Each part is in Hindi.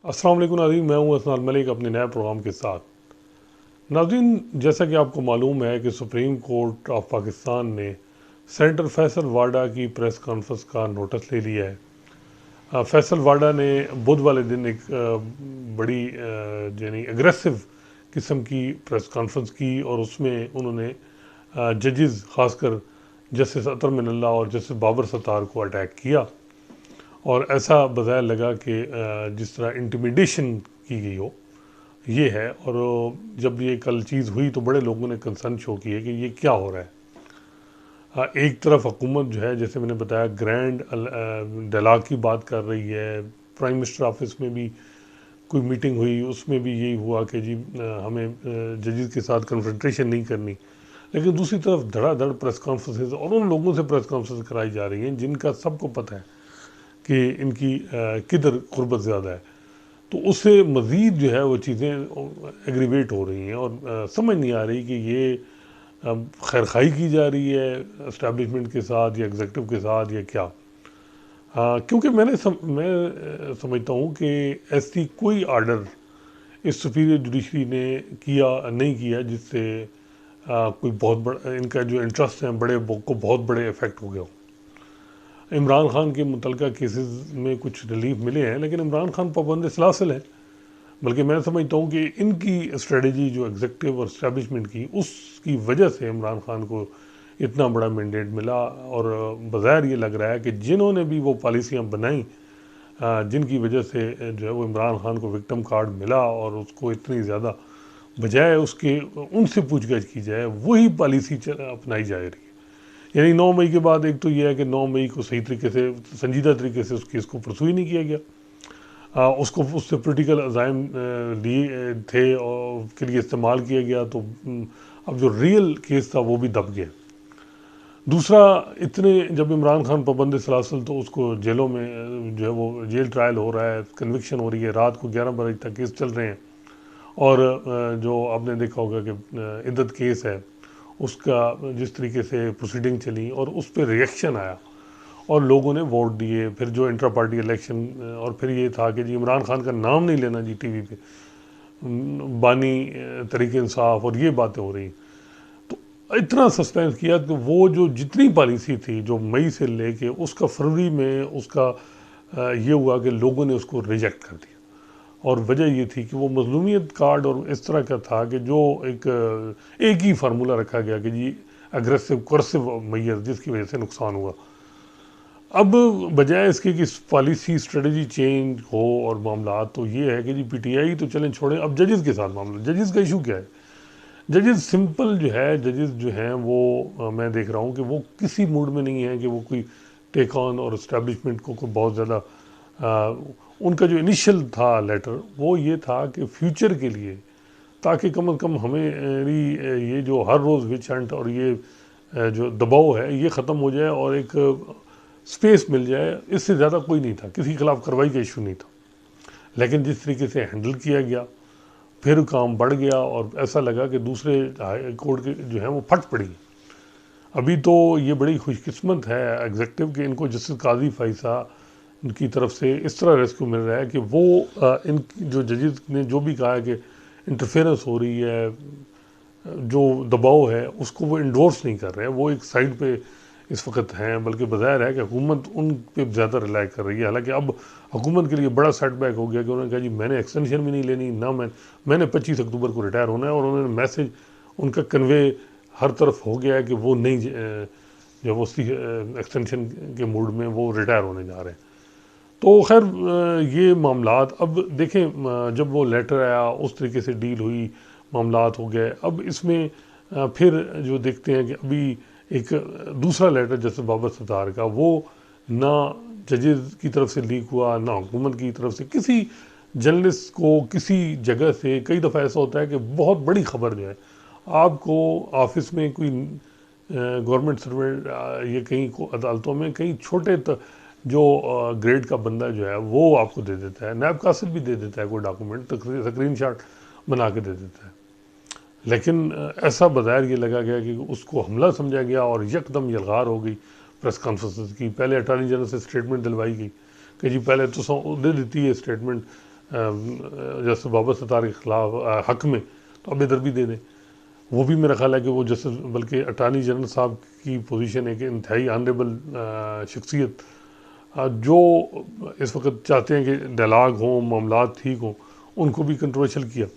अस्सलाम वालेकुम नाज़रीन, मैं हूं असनाद मलिक अपने नए प्रोग्राम के साथ। नाज़रीन, जैसा कि आपको मालूम है कि सुप्रीम कोर्ट ऑफ पाकिस्तान ने सेनेटर फैसल वाडा की प्रेस कॉन्फ्रेंस का नोटिस ले लिया है। फैसल वाडा ने बुध वाले दिन एक बड़ी यानी एग्रेसिव किस्म की प्रेस कॉन्फ्रेंस की और उसमें उन्होंने जजेस खासकर जस्टिस अतर मिनल्ला और जस्टिस बाबर सत्तार को अटैक किया और ऐसा बज़ाहिर लगा कि जिस तरह इंटिमिडेशन की गई हो ये है। और जब ये कल चीज़ हुई तो बड़े लोगों ने कंसर्न शो किए कि ये क्या हो रहा है। एक तरफ हुकूमत जो है, जैसे मैंने बताया, ग्रैंड डायलॉग की बात कर रही है। प्राइम मिनिस्टर ऑफिस में भी कोई मीटिंग हुई, उसमें भी यही हुआ कि जी हमें जजेस के साथ कन्फ्रंटेशन नहीं करनी। लेकिन दूसरी तरफ धड़ाधड़ प्रेस कॉन्फ्रेंसेज और उन लोगों से प्रेस कॉन्फ्रेंस कराई जा रही हैं जिनका सबको पता है कि इनकी किधर गुर्बत ज़्यादा है। तो उससे मज़ीद जो है वो चीज़ें एग्रीवेट हो रही हैं और समझ नहीं आ रही कि ये खैरखाई की जा रही है इस्टेब्लिशमेंट के साथ या एग्जेक्टिव के साथ या क्या। क्योंकि मैं समझता हूँ कि ऐसी कोई आर्डर इस सुपीरियर जुडिशरी ने किया नहीं किया जिससे कोई बहुत बड़ा इनका जो इंटरेस्ट है बड़े को बहुत बड़े इफ़ेक्ट हो गया हो। इमरान खान के मुतलका केसेस में कुछ रिलीफ मिले हैं, लेकिन इमरान खान पाबंद सलासिल है। बल्कि मैं समझता हूँ कि इनकी स्ट्रेटजी जो एग्जेक्टिव और इस्टेब्लिशमेंट की, उसकी वजह से इमरान खान को इतना बड़ा मैंडेट मिला। और बज़ाहिर ये लग रहा है कि जिन्होंने भी वो पॉलिसियाँ बनाई जिनकी वजह से जो है वो इमरान खान को विक्टिम कार्ड मिला और उसको इतनी ज़्यादा बजाय उसके उनसे पूछगछ की जाए वही पॉलिसी अपनाई जा रही है। यानी 9 मई के बाद एक तो ये है कि 9 मई को सही तरीके से संजीदा तरीके से उस केस को परसू ही नहीं किया गया। उसको उससे पोलिटिकल अज़ाइम लिए थे और के लिए इस्तेमाल किया गया। तो अब जो रियल केस था वो भी दब गया। दूसरा, इतने जब इमरान खान पाबंद सलासल तो उसको जेलों में जो है वो जेल ट्रायल हो रहा है, कन्विक्शन हो रही है, रात को 11 बजे तक केस चल रहे हैं। और जो आपने देखा होगा कि इद्दत केस है उसका जिस तरीके से प्रोसीडिंग चली और उस पर रिएक्शन आया और लोगों ने वोट दिए। फिर जो इंटर पार्टी इलेक्शन और फिर ये था कि जी इमरान खान का नाम नहीं लेना जी टीवी पे, बानी तरीके इंसाफ और ये बातें हो रही। तो इतना सस्पेंस किया कि वो जो जितनी पॉलिसी थी जो मई से लेके उसका फरवरी में उसका ये हुआ कि लोगों ने उसको रिजेक्ट कर दिया। और वजह ये थी कि वो मजलूमियत कार्ड और इस तरह का था कि जो एक ही फार्मूला रखा गया कि जी अग्रेसिव कर्सिव मैयर, जिसकी वजह से नुकसान हुआ। अब बजाय इसके कि पॉलिसी स्ट्रेटजी चेंज हो और मामला, तो ये है कि जी पीटीआई तो चलें छोड़ें, अब जजेस के साथ मामला। जजेस का इशू क्या है? जजेस सिंपल जो है, जजेस जो हैं वो मैं देख रहा हूँ कि वो किसी मूड में नहीं है कि वो कोई टेक ऑन और इस्टेब्लिशमेंट को बहुत ज़्यादा उनका जो इनिशियल था लेटर वो ये था कि फ्यूचर के लिए, ताकि कम अज़ कम हमें ये जो हर रोज़ विच हंट और ये जो दबाव है ये ख़त्म हो जाए और एक स्पेस मिल जाए। इससे ज़्यादा कोई नहीं था, किसी के खिलाफ कार्रवाई का इशू नहीं था। लेकिन जिस तरीके से हैंडल किया गया फिर काम बढ़ गया और ऐसा लगा कि दूसरे हाई कोर्ट के जो हैं वो फट पड़ी। अभी तो ये बड़ी खुशकिस्मत है एग्जेक्टिव कि इनको जस्टिस काजी फाइसा की तरफ से इस तरह रेस्क्यू मिल रहा है कि वो इन जो जजेस ने जो भी कहा है कि इंटरफेरेंस हो रही है, जो दबाव है उसको वो इंडोर्स नहीं कर रहे हैं। वो एक साइड पे इस वक्त हैं, बल्कि बज़ाहिर है कि हुकूमत उन पे ज़्यादा रिलाई कर रही है। हालांकि अब हुकूमत के लिए बड़ा सेटबैक हो गया कि उन्होंने कहा जी मैंने एक्सटेंशन भी नहीं लेनी, ना मैंने 25 अक्टूबर को रिटायर होना है। और उन्होंने मैसेज उनका कन्वे हर तरफ हो गया है कि वो नहीं जब उसी एक्सटेंशन के मूड में वो रिटायर होने जा रहे हैं। तो खैर ये मामलात अब देखें, जब वो लेटर आया उस तरीके से डील हुई, मामलात हो गए। अब इसमें फिर जो देखते हैं कि अभी एक दूसरा लेटर जैसे बाबर सत्तार का, वो ना जजेस की तरफ से लीक हुआ ना हुकूमत की तरफ से। किसी जर्नलिस्ट को किसी जगह से, कई दफ़ा ऐसा होता है कि बहुत बड़ी खबर जो है आपको ऑफिस में कोई गवर्नमेंट सर्वेंट या कहीं को अदालतों में कहीं छोटे जो ग्रेड का बंदा जो है वो आपको दे देता है, नायब कासिद भी दे देता है कोई डॉक्यूमेंट, स्क्रीन शॉट बना के दे देता है। लेकिन ऐसा बज़ाहिर ये लगा गया कि उसको हमला समझा गया और यकदम यलगार हो गई प्रेस कॉन्फ्रेंस की। पहले अटॉर्नी जनरल से स्टेटमेंट दिलवाई गई कि जी पहले तो दे देती है स्टेटमेंट, जस्टिस बाबर सत्तार के खिलाफ हक में, तो अब इधर भी दे दें। वो भी मेरा ख्याल है कि वो जस्टिस, बल्कि अटार्नी जनरल साहब की पोजीशन है कि इंतहाई ऑनरेबल शख्सियत जो इस वक्त चाहते हैं कि डायलाग हों, मामलात ठीक हों, उनको भी कंट्रोवर्शियल किया।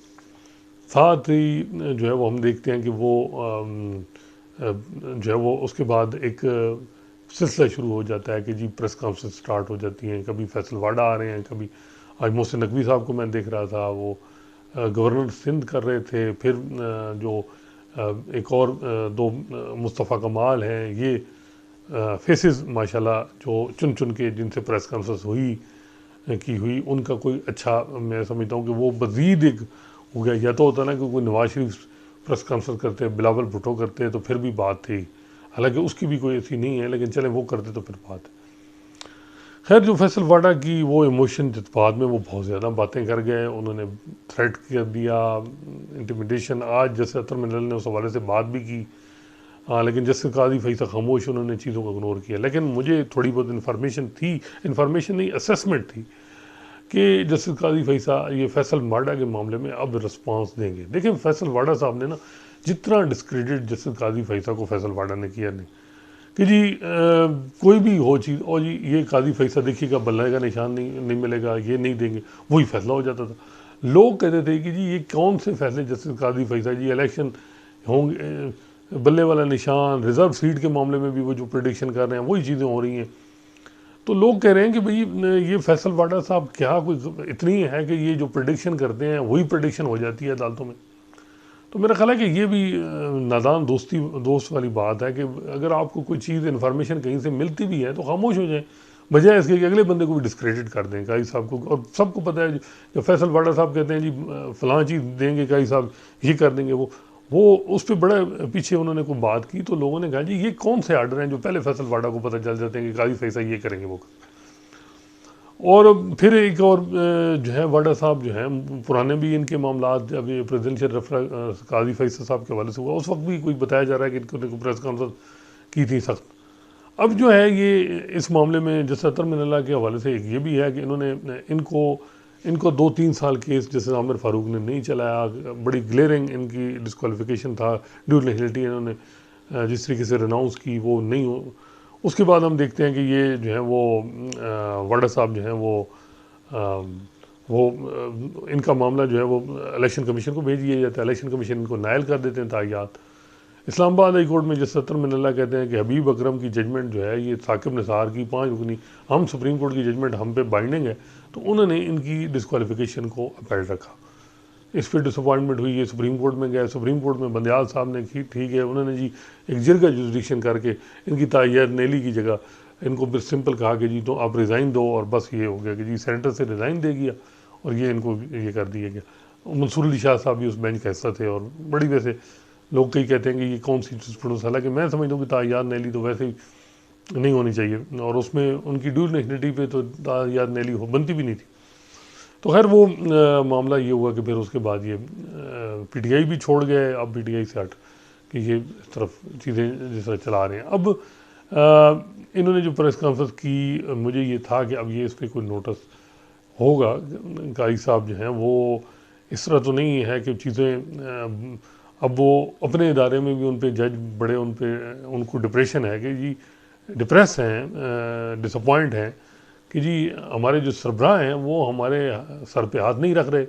साथ ही जो है वो हम देखते हैं कि वो जो है वो उसके बाद एक सिलसिला शुरू हो जाता है कि जी प्रेस कॉन्फ्रेंस स्टार्ट हो जाती हैं, कभी फैसल वाडा आ रहे हैं, कभी आज मोहसिन नकवी साहब को मैं देख रहा था, वो गवर्नर सिंध कर रहे थे, फिर जो एक और दो मुस्तफ़ा कमाल हैं, ये फेसेस माशाल्लाह जो चुन चुन के जिनसे प्रेस कॉन्फ्रेंस हुई उनका कोई अच्छा, मैं समझता हूँ कि वो मज़ीद एक हो गया। या तो होता ना कि कोई नवाज शरीफ प्रेस कॉन्फ्रेंस करते, बिलावल भुट्टो करते तो फिर भी बात थी, हालांकि उसकी भी कोई ऐसी नहीं है, लेकिन चले वो करते तो फिर बात है। खैर, जो फैसल वाडा की वो इमोशन जज्बात में वो बहुत ज़्यादा बातें कर गए, उन्होंने थ्रेट कर दिया, इंटिमिडेशन। आज जैसे अतर मिनल ने उस हवाले से बात भी की, लेकिन जैसे काजी फैसा खामोश, उन्होंने चीज़ों को इग्नोर किया। लेकिन मुझे थोड़ी बहुत इन्फॉर्मेशन थी, इन्फॉर्मेशन नहीं असेसमेंट थी कि जस्टिस काजी फैसा ये फैसल वाडा के मामले में अब रिस्पांस देंगे। देखिए, फैसल वाडा साहब ने ना जितना डिस्क्रेडिट जस्टिस काजी फैसा को फैसल वाडा ने किया नहीं कि जी कोई भी हो चीज़, और जी ये काजी फैसा देखिएगा बल्ले का निशान नहीं मिलेगा, ये नहीं देंगे, वही फैसला हो जाता था। लोग कहते थे कि जी ये कौन से फैसले जस्टिस काजी फैसा, जी इलेक्शन होंगे, बल्ले वाला निशान, रिजर्व सीट के मामले में भी वो जो प्रेडिक्शन कर रहे हैं वही चीज़ें हो रही हैं। तो लोग कह रहे हैं कि भाई ये फैसल वाडा साहब क्या कोई इतनी है कि ये जो प्रेडिक्शन करते हैं वही प्रेडिक्शन हो जाती है अदालतों में। तो मेरा ख्याल है कि ये भी नादान दोस्त वाली बात है कि अगर आपको कोई चीज़ इन्फॉर्मेशन कहीं से मिलती भी है तो खामोश हो जाए, बजाय इसके कि अगले बंदे को भी डिस्क्रेडिट कर दें काई साहब को। और सबको पता है जो फैसल वाडा साहब कहते हैं जी फलां चीज़ देंगे काई साहब, ये कर देंगे, वो उस पर बड़ा पीछे उन्होंने कोई बात की तो लोगों ने कहा जी ये कौन से आर्डर हैं जो पहले फैसल वाडा को पता चल जाते हैं कि काजी फैसा ये करेंगे वो। और फिर एक और जो है वाडा साहब जो हैं पुराने भी इनके मामला जब ये प्रेसिडेंशियल रेफर काजी फैसल साहब के हवाले से हुआ, उस वक्त भी कोई बताया जा रहा है कि इनको प्रेस कॉन्फ्रेंस की थी सख्त। अब जो है ये इस मामले में जैसे अतर मिनल्ला के हवाले से एक ये भी है कि इन्होंने इनको 2-3 साल केस जैसे आमिर फारूक ने नहीं चलाया, बड़ी ग्लेरिंग इनकी डिस्क्वालिफिकेशन था, ड्यूल नेशनलिटी इन्होंने जिस तरीके से रनाउंस की वो नहीं हो। उसके बाद हम देखते हैं कि ये जो है वो वाडा साहब जो हैं वो इनका मामला जो है वो इलेक्शन कमीशन को भेज दिया जाता है, इलेक्शन कमीशन इनको नायल कर देते हैं तायात। इस्लामाबाद हाई कोर्ट में जैसे अतर मिनल्ला कहते हैं कि हबीब अकरम की जजमेंट जो है ये साकिब निसार की 5 रुकनी, हम सुप्रीम कोर्ट की जजमेंट हम पे बाइंडिंग है, तो उन्होंने इनकी डिस्क्वालिफिकेशन को अपील रखा। इस पर डिसअपॉइंटमेंट हुई, ये सुप्रीम कोर्ट में गए, सुप्रीम कोर्ट में बंदयाल साहब ने की ठीक है, उन्होंने जी एक जिरगा जुडिक्शन करके इनकी तायर नेली की जगह इनको फिर सिंपल कहा कि जी तो आप रिज़ाइन दो, और बस ये हो गया कि जी सेंटर से रिज़ाइन दे दिया और ये इनको ये कर दिया गया। मंसूर अली शाह साहब भी उस बेंच का हिस्सा थे, और बड़ी वैसे लोग कई कहते हैं कि ये कौन सी जुरिस्प्रूडेंस, हालांकि मैं समझता हूँ कि तायार नेली तो वैसे ही नहीं होनी चाहिए, और उसमें उनकी ड्यूल नेशनलिटी पे तो तायार नेली बनती भी नहीं थी। तो खैर वो मामला ये हुआ कि फिर उसके बाद ये पीटीआई भी छोड़ गए, अब पीटीआई से हट कि ये इस तरफ चीज़ें जिस तरह चला रहे हैं। अब इन्होंने जो प्रेस कॉन्फ्रेंस की, मुझे ये था कि अब ये इस पर कोई नोटिस होगा, काई साहब जो हैं वो इस तरह तो नहीं है कि चीज़ें अब वो अपने इदारे में भी उन पर जज बड़े उनको डिप्रेशन है कि जी डिप्रेस हैं, डिसअपॉइंट हैं कि जी हमारे जो सरबराह हैं वो हमारे सर पे हाथ नहीं रख रहे।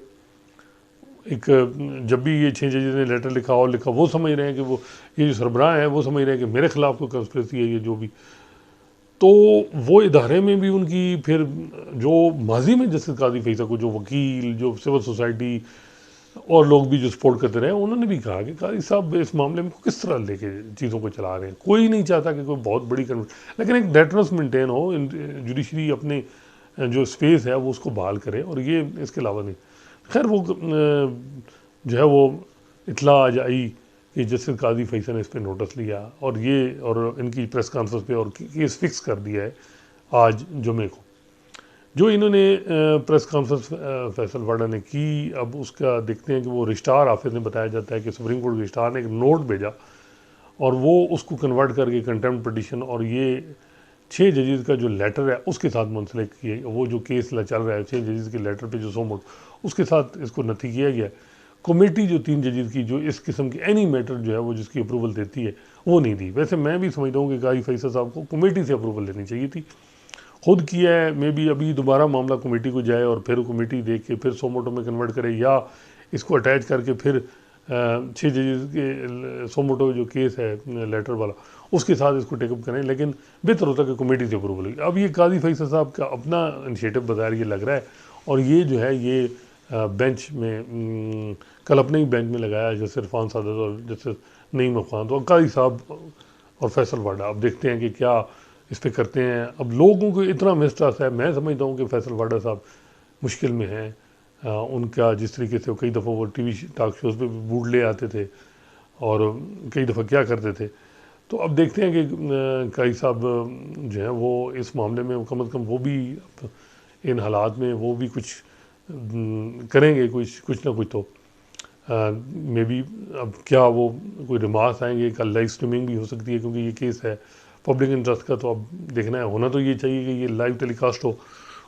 एक जब भी ये 6 जजेस ने लेटर लिखा और लिखा, वो समझ रहे हैं कि वो ये जो सरबराह हैं वो समझ रहे हैं कि मेरे खिलाफ कोई कंस्पिरेसी है, ये जो भी। तो वो इदारे में भी उनकी फिर जो माजी में जस्टिस काजी फैसा को जो वकील, जो सिविल सोसाइटी और लोग भी जो सपोर्ट करते रहे, उन्होंने भी कहा कि काजी साहब इस मामले में किस तरह लेके चीज़ों को चला रहे हैं। कोई नहीं चाहता कि कोई बहुत बड़ी लेकिन एक डेटर्स मेंटेन हो, जुडिशरी अपने जो स्पेस है वो उसको बहाल करे, और ये इसके अलावा नहीं। खैर वो जो है वो इतला आज आई कि जस्टिस काजी फैसल ने इस पर नोटिस लिया, और इनकी प्रेस कॉन्फ्रेंस पे और केस फिक्स कर दिया है आज जुमे को। जो इन्होंने प्रेस कॉन्फ्रेंस फैसल वाडा ने की, अब उसका देखते हैं कि वो रजिस्ट्रार ऑफिस ने बताया जाता है कि सुप्रीम कोर्ट के रजिस्ट्रार ने एक नोट भेजा और वो उसको कन्वर्ट करके कंटेम्प्ट पिटीशन, और ये 6 जजेस का जो लेटर है उसके साथ मुंसलिक किए, वो जो केस चल रहा है 6 जजेस के लेटर पे जो सोमोट उसके साथ इसको नथी किया गया। कमेटी जो 3 जजेस की जो इस किस्म की एनी मैटर जो है वो जिसकी अप्रूवल देती है वो नहीं दी। वैसे मैं भी समझता हूँ कि काजी फैसल साहब को कमेटी से अप्रूवल लेनी चाहिए थी, खुद किया है, मे बी अभी दोबारा मामला कमेटी को जाए और फिर कमेटी देख के फिर सोमोटो में कन्वर्ट करे, या इसको अटैच करके फिर 6 जजेस के सोमोटो जो केस है लेटर वाला उसके साथ इसको टेकअप करें, लेकिन बेहतर होता कि कमेटी से अप्रूवल होगी। अब ये काजी फैसल साहब का अपना इनिशिएटिव बगैर ये लग रहा है, और ये जो है ये बेंच में कल अपने ही बेंच में लगाया जैसे इरफान सादत और जैसे नईम अफगान, तो काजी साहब और फैसल वाडा अब देखते हैं कि क्या इस पर करते हैं। अब लोगों को इतना मिसट्रस्ट है, मैं समझता हूँ कि फैसल वाडा साहब मुश्किल में हैं। उनका जिस तरीके से कई दफ़ा वो टीवी टॉक शोज़ पे बूट ले आते थे और कई दफ़ा क्या करते थे, तो अब देखते हैं कि काजी साहब जो है वो इस मामले में कम से कम वो भी इन हालात में वो भी कुछ करेंगे, कुछ ना कुछ तो मे बी। अब क्या वो कोई रिमार्क्स आएंगे, कल लाइव स्ट्रीमिंग भी हो सकती है क्योंकि ये केस है पब्लिक इंटरेस्ट का, तो अब देखना है। होना तो ये चाहिए कि ये लाइव टेलीकास्ट हो,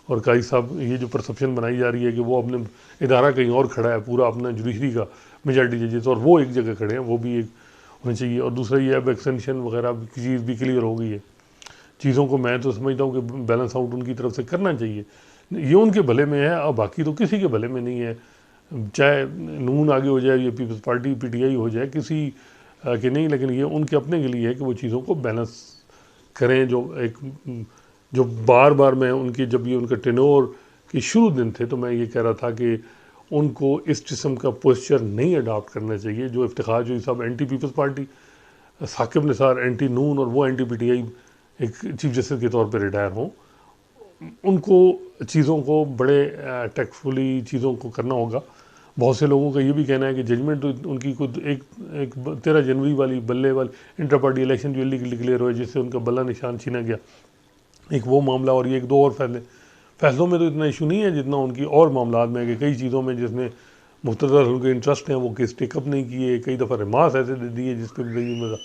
और काजी साहब ये जो परसेप्शन बनाई जा रही है कि वो अपने इदारा कहीं और खड़ा है, पूरा अपना जुडिशरी का मेजॉरिटी जजेस और वो एक जगह खड़े हैं, वो भी एक होनी चाहिए। और दूसरा ये अब एक्सटेंशन वगैरह की चीज़ भी क्लियर हो गई है चीज़ों को, मैं तो समझता हूँ कि बैलेंस आउट उनकी तरफ से करना चाहिए, ये उनके भले में है, और बाकी तो किसी के भले में नहीं है। चाहे नून आगे हो जाए या पीपल्स पार्टी पीटीआई हो जाए, किसी के नहीं, लेकिन ये उनके अपने के लिए है कि वो चीज़ों को बैलेंस करें। जो बार बार मैं उनकी जब ये उनका टेनोर के शुरू दिन थे तो मैं ये कह रहा था कि उनको इस किस्म का पोस्चर नहीं अडॉप्ट करना चाहिए। जो इफ्तिखार जो साहब एंटी पीपल्स पार्टी, साकिब निसार एंटी नून और वो एंटी पीटीआई एक चीफ जस्टिस के तौर पर रिटायर हों, उनको चीज़ों को बड़े टेक्टफुली चीज़ों को करना होगा। बहुत से लोगों का ये भी कहना है कि जजमेंट तो उनकी खुद एक 13 जनवरी वाली बल्ले वाली इंटर पार्टी इलेक्शन जो इलीगल डिक्लेयर हुए जिससे उनका बल्ला निशान छीना गया, एक वो मामला, और ये एक दो और फैसलों में तो इतना इशू नहीं है जितना उनकी और मामला में है कि कई चीज़ों में जिसमें मुख्तदर उनके इंटरेस्ट हैं वो केस टेकअप नहीं किए, कई दफ़ा रिमार्क्स ऐसे दे दिए जिस पर भी मज़ा।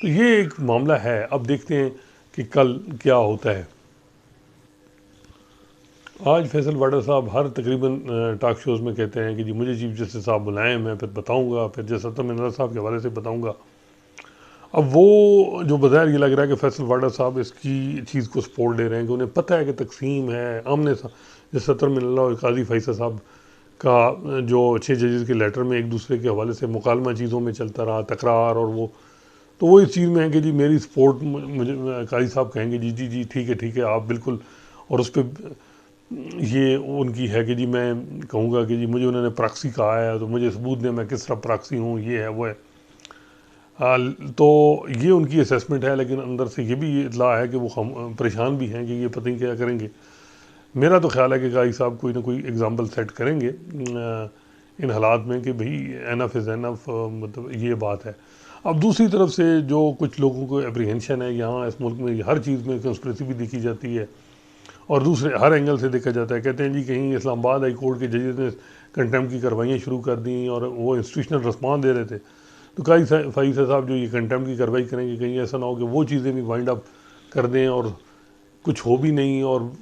तो ये एक मामला है, अब देखते हैं कि कल क्या होता है। आज फैसल वाडा साहब हर तकरीबन टॉक शोज़ में कहते हैं कि जी मुझे चीफ जस्टिस साहब बुलाएं, मैं फिर बताऊंगा, फिर जैसे सत्तर मिनर साहब के हवाले से बताऊंगा। अब वो जो बज़ाहिर ये लग रहा है कि फैसल वाडा साहब इसकी चीज़ को सपोर्ट दे रहे हैं कि उन्हें पता है कि तकसीम है आमने जैसे सत्तर मिनर और काजी फैसल साहब का जो 6 जजेस के लेटर में एक दूसरे के हवाले से मुकालमा चीज़ों में चलता रहा, तकरार, और वो तो वो इस चीज़ में है कि जी मेरी सपोर्ट मुझे काजी साहब कहेंगे जी जी जी ठीक है आप बिल्कुल, और उस पर ये उनकी है कि जी मैं कहूँगा कि जी मुझे उन्होंने प्रॉक्सी कहा है तो मुझे सबूत दें मैं किस तरह प्रॉक्सी हूँ, ये है वो है। तो ये उनकी असेसमेंट है, लेकिन अंदर से ये भी इतला है कि वो परेशान भी हैं कि ये पता नहीं क्या करेंगे। मेरा तो ख्याल है कि काजी साहब कोई ना कोई एग्ज़ाम्पल सेट करेंगे इन हालात में कि भाई एनफ इज़ एनफ, मतलब ये बात है। अब दूसरी तरफ से जो कुछ लोगों को एप्रीहेंशन है, यहाँ इस मुल्क में हर चीज़ में कंस्पिरेसी भी देखी जाती है और दूसरे हर एंगल से देखा जाता है। कहते हैं जी कहीं इस्लामाबाद हाई कोर्ट के जजेस ने कंटेम्प्ट की कार्रवाइयाँ शुरू कर दी और वो इंस्टीट्यूशनल रिस्पॉन्स दे रहे थे, तो काजी फैसल साहब जो ये कंटेम्प्ट की कार्रवाई करेंगे कहीं ऐसा ना हो कि वो चीज़ें भी वाइंड अप कर दें और कुछ हो भी नहीं, और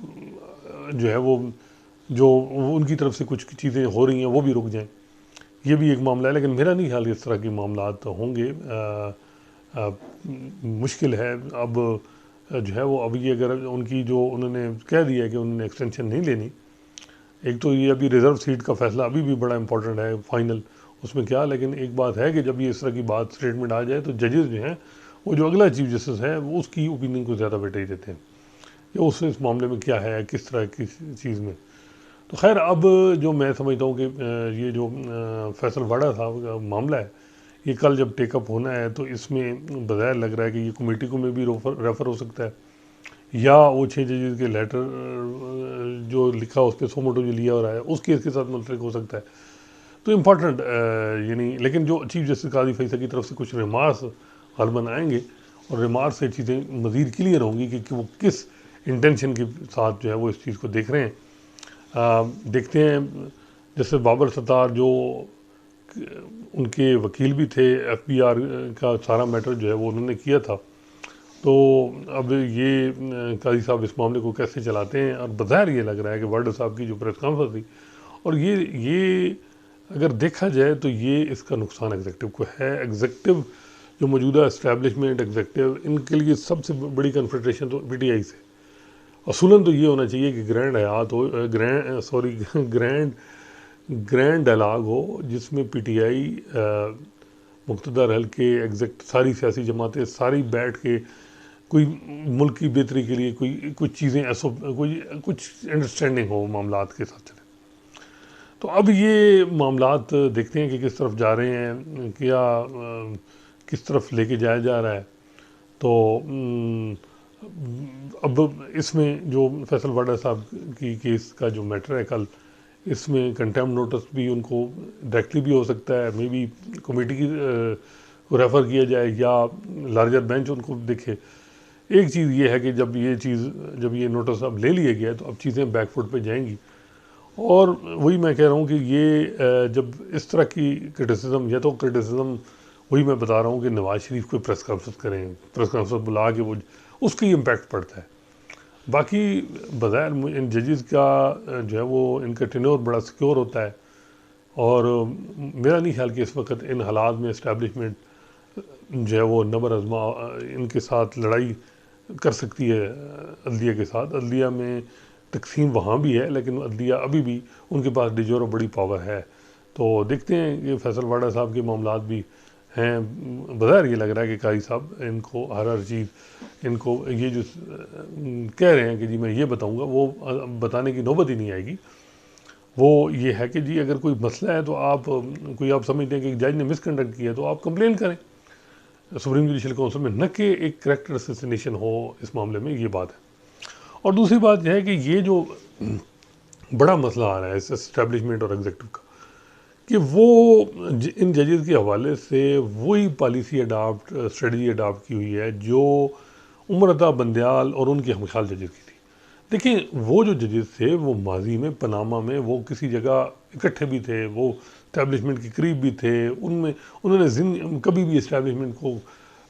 जो है वो जो उनकी तरफ से कुछ चीज़ें हो रही हैं वो भी रुक जाएं। ये भी एक मामला है, लेकिन मेरा नहीं ख्याल इस तरह के मामला तो होंगे। मुश्किल है। अब जो है वो अभी अगर उनकी जो उन्होंने कह दिया है कि उन्होंने एक्सटेंशन नहीं लेनी, एक तो ये अभी रिज़र्व सीट का फैसला अभी भी बड़ा इंपॉर्टेंट है फाइनल उसमें क्या, लेकिन एक बात है कि जब ये इस तरह की बात स्टेटमेंट आ जाए तो जजेस जो हैं वो जो अगला चीफ जस्टिस है वो उसकी ओपिनियन को ज़्यादा वेटेज देते हैं कि उस इस मामले में क्या है, किस तरह की चीज़ में। तो खैर अब जो मैं समझता हूँ कि ये जो फैसल वाडा साहब का मामला है ये कल जब टेकअप होना है तो इसमें बज़ाहिर लग रहा है कि ये कमेटी को में भी रेफ़र हो सकता है, या वो 6 जजेस के लेटर जो लिखा उस पर सोमोटो जो लिया हो रहा है उस केस के साथ मुंसलिक हो सकता है। तो इम्पॉर्टेंट यानी, लेकिन जो चीफ जस्टिस काजी फैसल की तरफ से कुछ रिमार्क्स गलबन आएंगे और रिमार्क से चीज़ें मज़ीद क्लियर होंगी कि वो किस इंटेंशन के साथ जो है वो इस चीज़ को देख रहे हैं। देखते हैं जैसे बाबर सत्तार जो उनके वकील भी थे, एफबीआर का सारा मैटर जो है वो उन्होंने किया था तो अब ये काजी साहब इस मामले को कैसे चलाते हैं, और बज़ाहिर ये लग रहा है कि वाडा साहब की जो प्रेस कॉन्फ्रेंस थी, और ये अगर देखा जाए तो ये इसका नुकसान एग्जेक्टिव को है। एग्जेक्टिव जो मौजूदा इस्टेब्लिशमेंट एग्जेक्टिव, इनके लिए सबसे बड़ी कन्फ्रंटेशन तो पीटीआई से। असूलन तो ये होना चाहिए कि ग्रैंड हयात हो, ग्रैंड ग्रैंड डायलॉग हो, जिसमें पीटीआई, मुक़्तदर हल्के, एग्जेक्ट, सारी सियासी जमातें सारी बैठ के कोई मुल्क की बेहतरी के लिए कोई कुछ चीज़ें ऐसा कोई कुछ अंडरस्टैंडिंग हो मामलात के साथ चले। तो अब ये मामलात देखते हैं कि किस तरफ जा रहे हैं, क्या किस तरफ लेके जाया जा रहा है। तो अब इसमें जो फैसल वाडा साहब की केस का जो मैटर है कल, इसमें कंटेम्प्ट नोटिस भी उनको डायरेक्टली भी हो सकता है, मे बी कमेटी की को रेफ़र किया जाए या लार्जर बेंच उनको देखे। एक चीज़ ये है कि जब ये नोटिस अब ले लिया गया है तो अब चीज़ें बैकफुट पे जाएंगी। और वही मैं कह रहा हूँ कि ये जब इस तरह की क्रिटिसिज्म, या तो क्रिटिसिज्म, वही मैं बता रहा हूँ कि नवाज शरीफ को प्रेस कॉन्फ्रेंस करें, प्रेस कॉन्फ्रेंस बुला के वो उसका ही इम्पैक्ट पड़ता है। बाकी बज़ाहिर इन जजेस का जो है वो इनका टेन्योर बड़ा सिक्योर होता है, और मेरा नहीं ख्याल कि इस वक्त इन हालात में इस्टेब्लिशमेंट जो है वो नबर आज़मा इनके साथ लड़ाई कर सकती है अदलिया के साथ। अदलिया में तकसीम वहाँ भी है, लेकिन अदलिया अभी भी उनके पास डिजोर बड़ी पावर है। तो देखते हैं कि फैसल वाडा साहब के मामलात भी हैं। बज़ाहिर ये लग रहा है कि काजी साहब इनको हर चीज़, इनको ये जो कह रहे हैं कि जी मैं ये बताऊंगा, वो बताने की नौबत ही नहीं आएगी। वो ये है कि जी अगर कोई मसला है तो आप समझते हैं कि जज ने मिसकंडक्ट किया तो आप कंप्लेन करें सुप्रीम जुडिशल काउंसिल में, न कि एक करेक्टर असैसिनेशन हो इस मामले में। ये बात है। और दूसरी बात यह है कि ये जो बड़ा मसला आ रहा है इस एस्टेब्लिशमेंट और एग्जेक्टिव का, कि वो इन जजेस के हवाले से वही पॉलिसी स्ट्रेटजी अडाप्ट की हुई है जो उमर अता बंदयाल और उनके हमख्याल जजेस की थी। देखिए, वो जो जजेस थे वो माजी में पनामा में वो किसी जगह इकट्ठे भी थे, वो इस्टेब्लिशमेंट के करीब भी थे, उनमें उन्होंने कभी भी इस्टेब्लिशमेंट को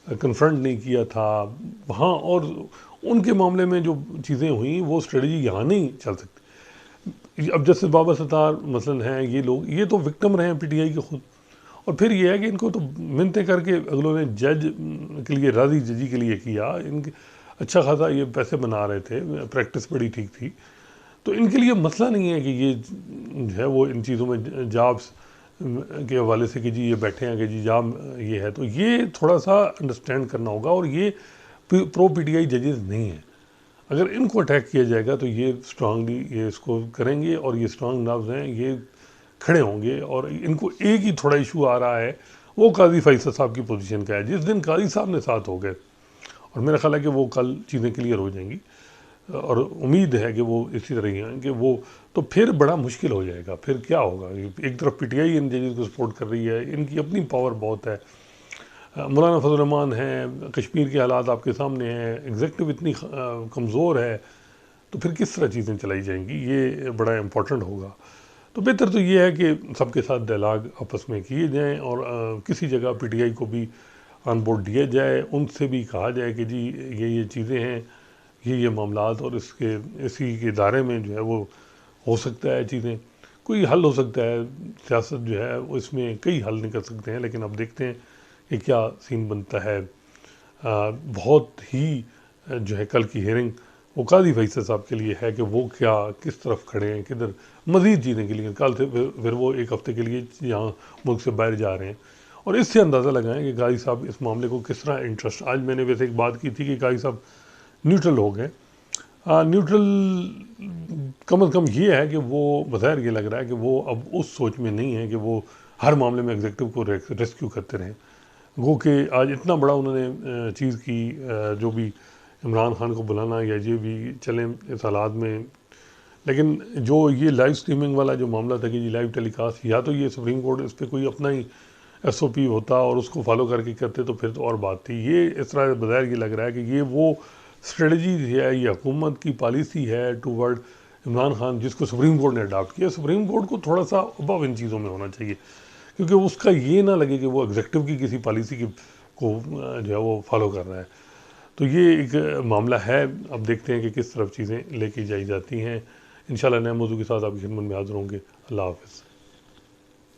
कन्फ्रंट नहीं किया था वहाँ। और उनके मामले में जो चीज़ें हुई वो स्ट्रेटजी यहाँ नहीं चल सकती। अब जस्टिस बाबर सत्तार मसलन हैं, ये लोग ये तो विक्टिम रहे हैं पीटीआई के खुद। और फिर ये है कि इनको तो मिन्नतें करके अगलों ने जज के लिए, राजी जजी के लिए किया, इनके अच्छा खासा ये पैसे बना रहे थे, प्रैक्टिस बड़ी ठीक थी। तो इनके लिए मसला नहीं है कि ये जो है वो इन चीज़ों में जॉब्स के हवाले से कि जी ये बैठे हैं कि जी जॉब ये है। तो ये थोड़ा सा अंडरस्टैंड करना होगा। और ये प्रो पीटीआई जजेस नहीं है। अगर इनको अटैक किया जाएगा तो ये स्ट्रांगली ये इसको करेंगे, और ये स्ट्रांग नर्व्स हैं, ये खड़े होंगे। और इनको एक ही थोड़ा इशू आ रहा है, वो काजी फैसल साहब की पोजीशन का है। जिस दिन काजी साहब ने साथ हो गए, और मेरा ख्याल है कि वो कल चीज़ें क्लियर हो जाएंगी, और उम्मीद है कि वो इसी तरह ही हैं कि वो, तो फिर बड़ा मुश्किल हो जाएगा। फिर क्या होगा, एक तरफ पीटीआई इन जजेस को सपोर्ट कर रही है, इनकी अपनी पावर बहुत है, मौलाना फजल रहमान हैं, कश्मीर के हालात आपके सामने हैं, एग्जेक्टिव इतनी कमज़ोर है, तो फिर किस तरह चीज़ें चलाई जाएंगी, ये बड़ा इम्पोर्टेंट होगा। तो बेहतर तो ये है कि सबके साथ डायलॉग आपस में किए जाएं, और किसी जगह पीटीआई को भी ऑन बोर्ड दिया जाए, उनसे भी कहा जाए कि जी ये चीज़ें हैं, ये मामलात, और इसी के दायरे में जो है वो हो सकता है चीज़ें, कोई हल हो सकता है। सियासत जो है वो इसमें कई हल निकल सकते हैं, लेकिन अब देखते हैं कि क्या सीन बनता है। बहुत ही जो है कल की हियरिंग वो काजी फैसल साहब के लिए है कि वो क्या किस तरफ खड़े हैं, किधर मज़ीद जीने के लिए। कल से फिर वो एक हफ़्ते के लिए यहाँ मुल्क से बाहर जा रहे हैं, और इससे अंदाज़ा लगाएं कि काजी साहब इस मामले को किस तरह इंटरेस्ट। आज मैंने वैसे एक बात की थी कि काजी साहब न्यूट्रल हो गए। न्यूट्रल कम अज़ कम ये है कि वो बज़ाहिर ये लग रहा है कि वो अब उस सोच में नहीं है कि वो हर मामले में एग्जेक्टिव को रेस्क्यू करते रहें। गो कि आज इतना बड़ा उन्होंने चीज़ की, जो भी इमरान खान को बुलाना या ये भी चलें इस हालात में। लेकिन जो ये लाइव स्ट्रीमिंग वाला जो मामला था कि जी लाइव टेलीकास्ट, या तो ये सुप्रीम कोर्ट इस पर कोई अपना ही एसओपी होता और उसको फॉलो करके करते तो फिर तो और बात थी। ये इस तरह बज़ाहिर ये लग रहा है कि ये वो स्ट्रेटजी है, ये हुकूमत की पॉलिसी है टूवर्ड इमरान खान, जिसको सुप्रीम कोर्ट ने अडॉप्ट किया। सुप्रीम कोर्ट को थोड़ा सा अबव इन चीज़ों में होना चाहिए, क्योंकि उसका ये ना लगे कि वो एग्जेक्टिव की किसी पॉलिसी की को जो है वो फॉलो कर रहा है। तो ये एक मामला है। अब देखते हैं कि किस तरफ चीज़ें लेके जाई जाती हैं। इंशाल्लाह नए मौजू के साथ आपकी खिदमत में हाज़िर होंगे। अल्लाह हाफ़िज़।